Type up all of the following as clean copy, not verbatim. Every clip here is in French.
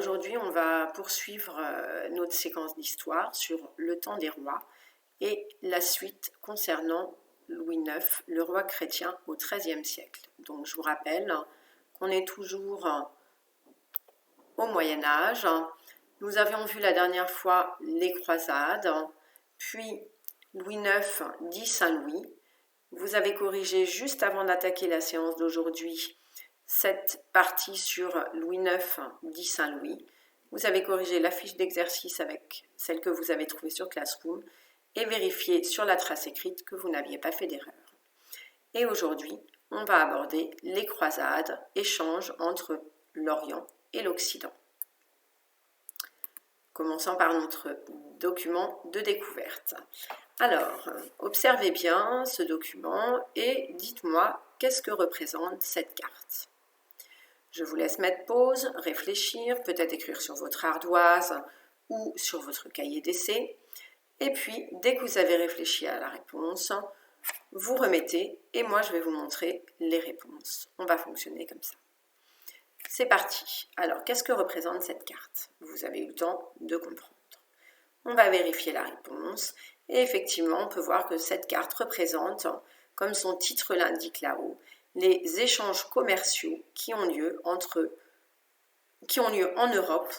aujourd'hui, on va poursuivre notre séquence d'histoire sur le temps des rois et la suite concernant Louis IX, le roi chrétien au XIIIe siècle. Donc je vous rappelle qu'on est toujours au Moyen-Âge. Nous avions vu la dernière fois les croisades, puis Louis IX dit Saint-Louis. Vous avez corrigé juste avant d'attaquer la séance d'aujourd'hui cette partie sur Louis IX dit Saint-Louis. Vous avez corrigé la fiche d'exercice avec celle que vous avez trouvée sur Classroom et vérifié sur la trace écrite que vous n'aviez pas fait d'erreur. Et aujourd'hui, on va aborder les croisades, échanges entre l'Orient et l'Occident. Commençons par notre document de découverte. Alors, observez bien ce document et dites-moi qu'est-ce que représente cette carte. Je vous laisse mettre pause, réfléchir, peut-être écrire sur votre ardoise ou sur votre cahier d'essai. Et puis, dès que vous avez réfléchi à la réponse, vous remettez et moi je vais vous montrer les réponses. On va fonctionner comme ça. C'est parti. Alors, qu'est-ce que représente cette carte? Vous avez eu le temps de comprendre. On va vérifier la réponse et effectivement, on peut voir que cette carte représente, comme son titre l'indique là-haut, les échanges commerciaux qui ont lieu en Europe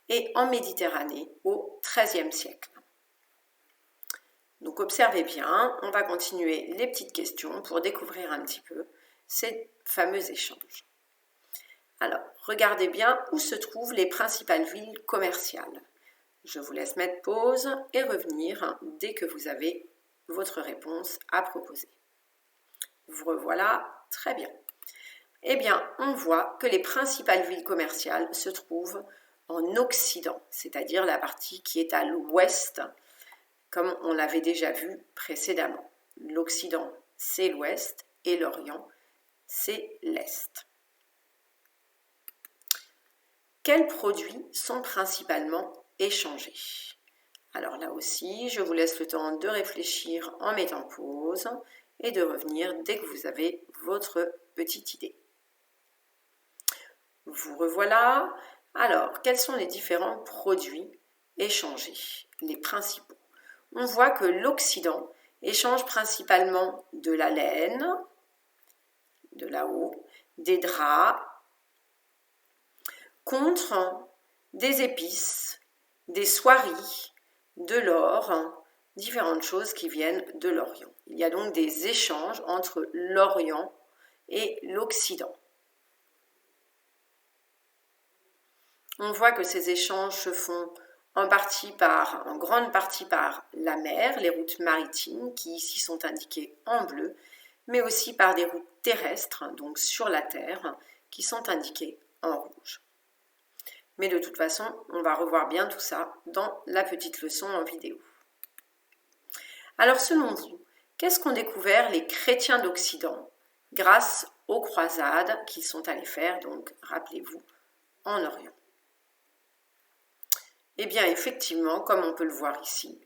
et en Méditerranée au XIIIe siècle. Donc observez bien, on va continuer les petites questions pour découvrir un petit peu ces fameux échanges. Alors, regardez bien où se trouvent les principales villes commerciales. Je vous laisse mettre pause et revenir dès que vous avez votre réponse à proposer. Vous revoilà, très bien. Eh bien, on voit que les principales villes commerciales se trouvent en Occident, c'est-à-dire la partie qui est à l'ouest, comme on l'avait déjà vu précédemment. L'Occident, c'est l'ouest et l'Orient, c'est l'est. Quels produits sont principalement échangés? Alors là aussi, je vous laisse le temps de réfléchir en mettant pause et de revenir dès que vous avez votre petite idée. Vous revoilà. Alors, quels sont les différents produits échangés, les principaux? On voit que l'Occident échange principalement de la laine, de là-haut, des draps, contre des épices, des soieries, de l'or, différentes choses qui viennent de l'Orient. Il y a donc des échanges entre l'Orient et l'Occident. On voit que ces échanges se font en grande partie par la mer, les routes maritimes qui ici sont indiquées en bleu, mais aussi par des routes terrestres, donc sur la terre, qui sont indiquées en rouge. Mais de toute façon, on va revoir bien tout ça dans la petite leçon en vidéo. Alors selon vous, qu'est-ce qu'ont découvert les chrétiens d'Occident grâce aux croisades qu'ils sont allés faire, donc rappelez-vous, en Orient? Eh bien effectivement, comme on peut le voir ici,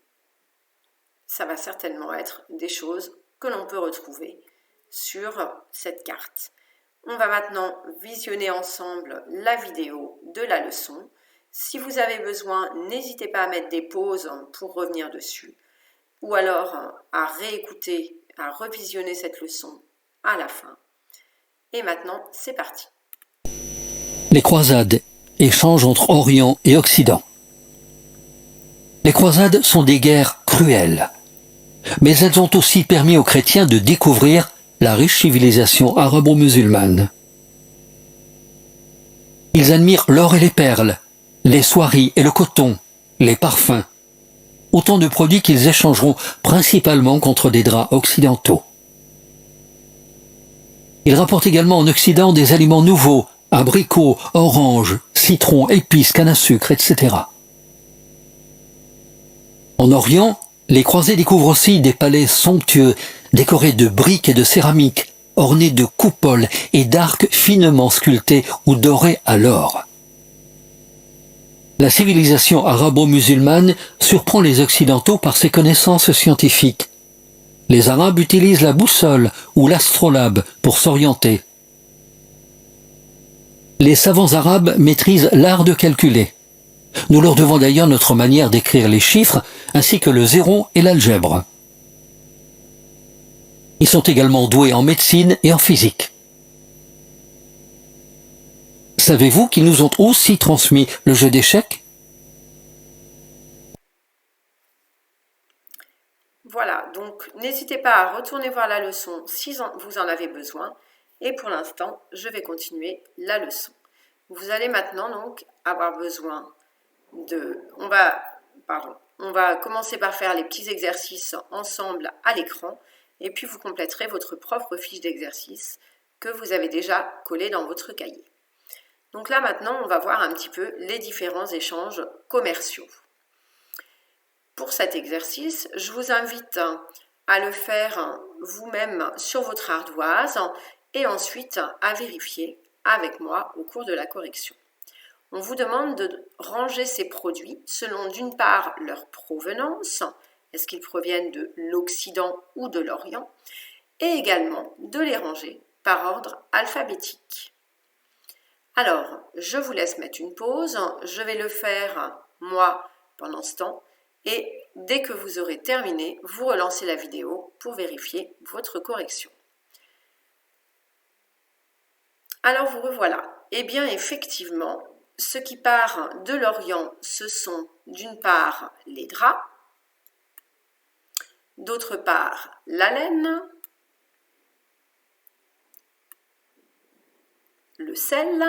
ça va certainement être des choses que l'on peut retrouver sur cette carte. On va maintenant visionner ensemble la vidéo de la leçon. Si vous avez besoin, n'hésitez pas à mettre des pauses pour revenir dessus ou alors à réécouter, à revisionner cette leçon à la fin. Et maintenant, c'est parti. Les croisades, échanges entre Orient et Occident. Les croisades sont des guerres cruelles, mais elles ont aussi permis aux chrétiens de découvrir la riche civilisation arabo-musulmane. Ils admirent l'or et les perles, les soieries et le coton, les parfums, autant de produits qu'ils échangeront principalement contre des draps occidentaux. Ils rapportent également en Occident des aliments nouveaux, abricots, oranges, citrons, épices, canne à sucre, etc. En Orient, les croisés découvrent aussi des palais somptueux, décorés de briques et de céramique, ornés de coupoles et d'arcs finement sculptés ou dorés à l'or. La civilisation arabo-musulmane surprend les Occidentaux par ses connaissances scientifiques. Les Arabes utilisent la boussole ou l'astrolabe pour s'orienter. Les savants arabes maîtrisent l'art de calculer. Nous leur devons d'ailleurs notre manière d'écrire les chiffres, ainsi que le zéro et l'algèbre. Ils sont également doués en médecine et en physique. Savez-vous qu'ils nous ont aussi transmis le jeu d'échecs ? Voilà, donc n'hésitez pas à retourner voir la leçon si vous en avez besoin. Et pour l'instant, je vais continuer la leçon. Vous allez maintenant donc avoir besoin de... On va commencer par faire les petits exercices ensemble à l'écran. Et puis vous compléterez votre propre fiche d'exercice que vous avez déjà collée dans votre cahier. Donc là maintenant, on va voir un petit peu les différents échanges commerciaux. Pour cet exercice, je vous invite à le faire vous-même sur votre ardoise et ensuite à vérifier avec moi au cours de la correction. On vous demande de ranger ces produits selon d'une part leur provenance, est-ce qu'ils proviennent de l'Occident ou de l'Orient, et également de les ranger par ordre alphabétique. Alors, je vous laisse mettre une pause, je vais le faire moi pendant ce temps, et dès que vous aurez terminé, vous relancez la vidéo pour vérifier votre correction. Alors vous revoilà. Eh bien effectivement, ce qui part de l'Orient, ce sont d'une part les draps, d'autre part la laine, le sel,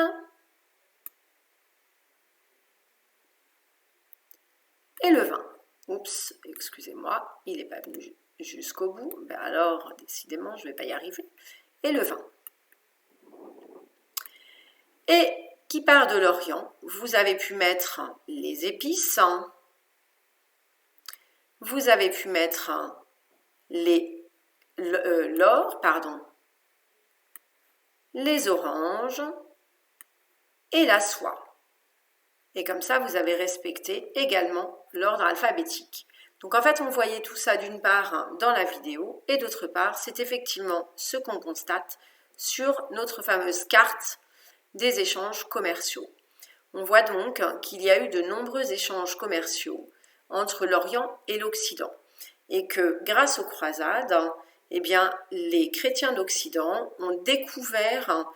et le vin. Oups, excusez-moi, il n'est pas venu jusqu'au bout. Ben alors, décidément, je ne vais pas y arriver. Et le vin. Et qui part de l'Orient, vous avez pu mettre les épices, vous avez pu mettre l'or, les oranges et la soie. Et comme ça, vous avez respecté également l'ordre alphabétique. Donc en fait, on voyait tout ça d'une part dans la vidéo et d'autre part, c'est effectivement ce qu'on constate sur notre fameuse carte des échanges commerciaux. On voit donc qu'il y a eu de nombreux échanges commerciaux entre l'Orient et l'Occident et que grâce aux croisades, eh bien, les chrétiens d'Occident ont découvert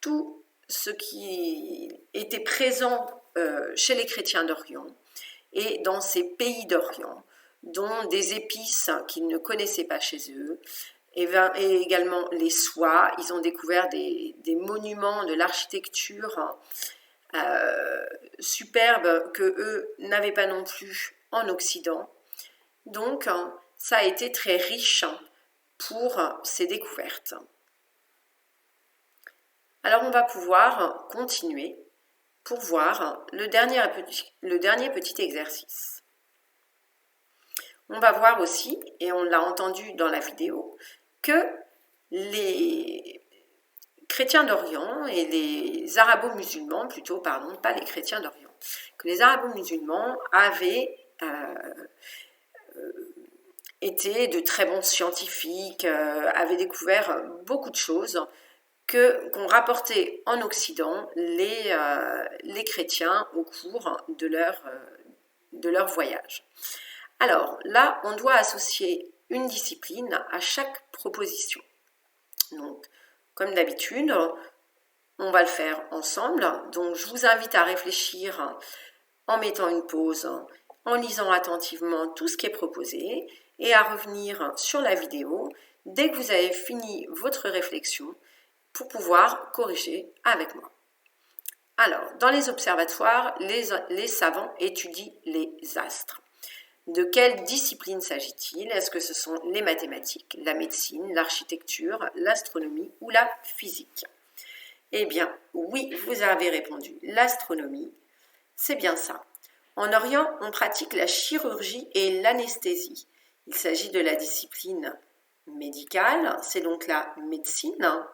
tout ce qui était présent chez les chrétiens d'Orient et dans ces pays d'Orient, dont des épices qu'ils ne connaissaient pas chez eux, et également les soies. Ils ont découvert des monuments de l'architecture superbes que eux n'avaient pas non plus en Occident. Donc, ça a été très riche pour ces découvertes. Alors, on va pouvoir continuer pour voir le dernier petit exercice. On va voir aussi, et on l'a entendu dans la vidéo, que les chrétiens d'Orient et les arabo-musulmans, pas les chrétiens d'Orient, que les arabo-musulmans avaient été de très bons scientifiques, avaient découvert beaucoup de choses qu'ont rapporté en Occident les chrétiens au cours de leur voyage. Alors là, on doit associer une discipline à chaque proposition. Donc, comme d'habitude, on va le faire ensemble. Donc, je vous invite à réfléchir en mettant une pause, en lisant attentivement tout ce qui est proposé et à revenir sur la vidéo dès que vous avez fini votre réflexion pour pouvoir corriger avec moi. Alors, dans les observatoires, les savants étudient les astres. De quelle discipline s'agit-il? Est-ce que ce sont les mathématiques, la médecine, l'architecture, l'astronomie ou la physique? Eh bien, oui, vous avez répondu. L'astronomie, c'est bien ça. En Orient, on pratique la chirurgie et l'anesthésie. Il s'agit de la discipline médicale, c'est donc la médecine.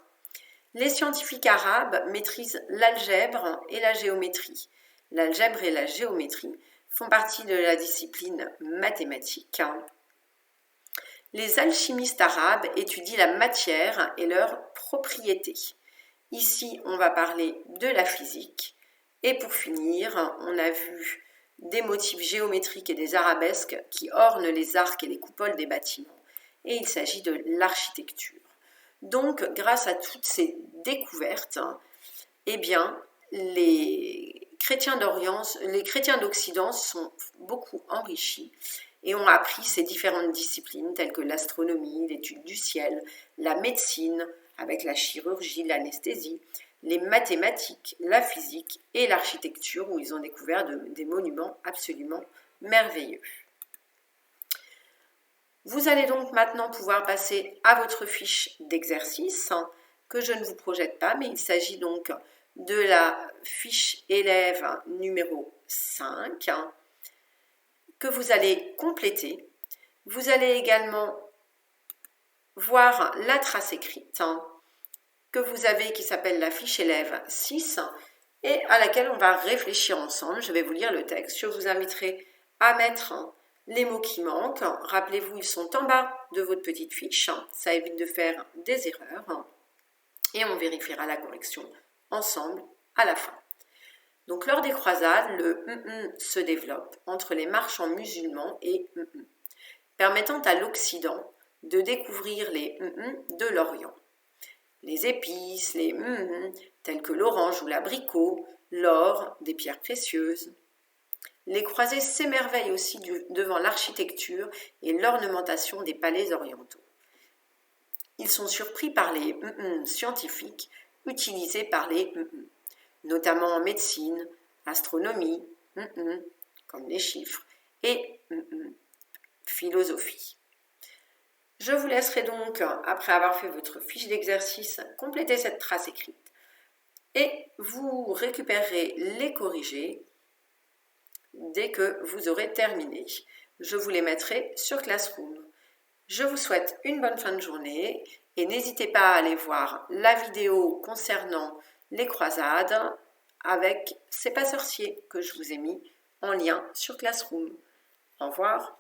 Les scientifiques arabes maîtrisent l'algèbre et la géométrie. L'algèbre et la géométrie font partie de la discipline mathématique. Les alchimistes arabes étudient la matière et leurs propriétés. Ici, on va parler de la physique. Et pour finir, on a vu des motifs géométriques et des arabesques qui ornent les arcs et les coupoles des bâtiments. Et il s'agit de l'architecture. Donc, grâce à toutes ces découvertes, eh bien, les chrétiens d'Occident sont beaucoup enrichis et ont appris ces différentes disciplines telles que l'astronomie, l'étude du ciel, la médecine avec la chirurgie, l'anesthésie, les mathématiques, la physique et l'architecture où ils ont découvert des monuments absolument merveilleux. Vous allez donc maintenant pouvoir passer à votre fiche d'exercice que je ne vous projette pas, mais il s'agit donc de la fiche élève numéro 5 que vous allez compléter. Vous allez également voir la trace écrite que vous avez qui s'appelle la fiche élève 6 et à laquelle on va réfléchir ensemble. Je vais vous lire le texte. Je vous inviterai à mettre les mots qui manquent. Rappelez-vous, ils sont en bas de votre petite fiche. Ça évite de faire des erreurs. Et on vérifiera la correction ensemble à la fin. Donc lors des croisades, le se développe entre les marchands musulmans et permettant à l'Occident de découvrir les de l'Orient. Les épices, les tels que l'orange ou l'abricot, l'or, des pierres précieuses. Les croisés s'émerveillent aussi devant l'architecture et l'ornementation des palais orientaux. Ils sont surpris par les scientifiques utilisés par les notamment en médecine, astronomie, comme les chiffres, et philosophie. Je vous laisserai donc, après avoir fait votre fiche d'exercice, compléter cette trace écrite et vous récupérerez les corrigés dès que vous aurez terminé. Je vous les mettrai sur Classroom. Je vous souhaite une bonne fin de journée et n'hésitez pas à aller voir la vidéo concernant les croisades avec C'est pas sorcier que je vous ai mis en lien sur Classroom. Au revoir.